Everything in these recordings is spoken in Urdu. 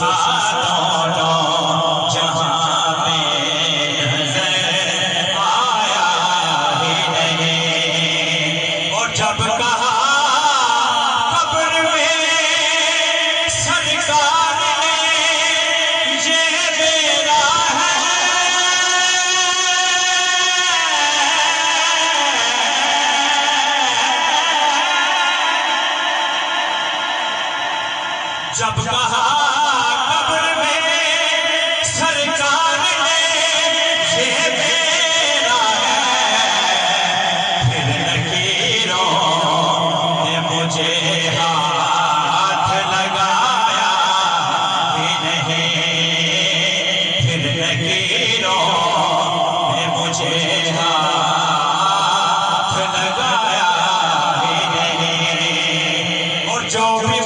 دونوں جہاں میں نظر آیا ہی نہیں۔ اور جب کہا قبر میں سرکار نے یہ میرا ہے، جب کہا قبر میں سرکار نے یہ میرا ہے، پھر لکیروں نے مجھے ہاتھ لگایا ہی نہیں، پھر لکیروں نے مجھے ہاتھ لگایا ہی نہیں۔ اور جو بھی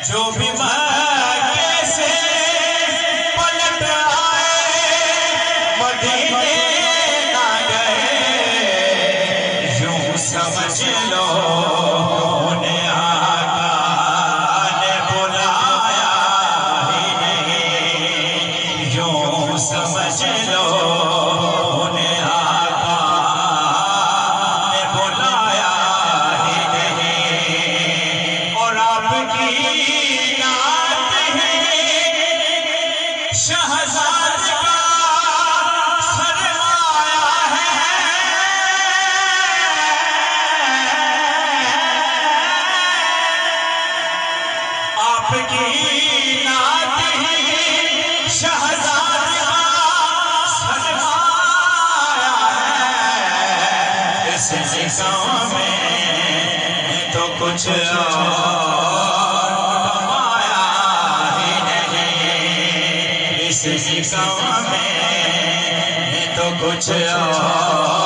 جو بھی مکے سے پلٹ آئے مدینے نہ گئے، یوں سمجھ لو انہیں آقا نے بلایا ہی نہیں، یوں سمجھ لو انہیں آقا نے بلایا ہی نہیں۔ اور آپ کی شہزاد کا سرمایہ ہے، آپ کی نعت ہی شہزاد کا سرمایہ ہے۔ اس نظام میں تو کچھ اس نظام میں تو کچھ اور